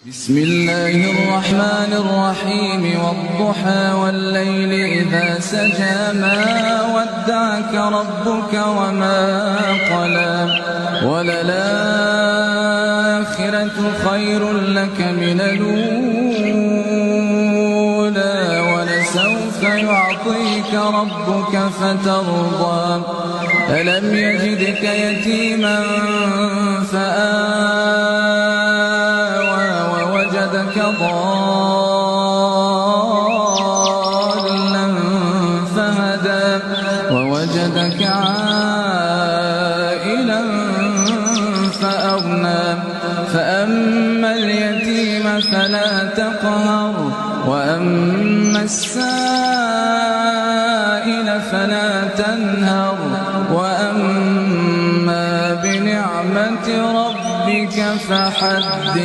بسم الله الرحمن الرحيم والضحى والليل إذا سجى ما ودعك ربك وما قلى وللآخرة خير لك من الأولى ولسوف يعطيك ربك فترضى ألم يجدك يتيما فآوى ووجدك ضالا فهدى ووجدك عائلا فأغنى فأما اليتيم فلا تقهر وأما السائل فلا تنهر وأما بنعمة ربك فحدث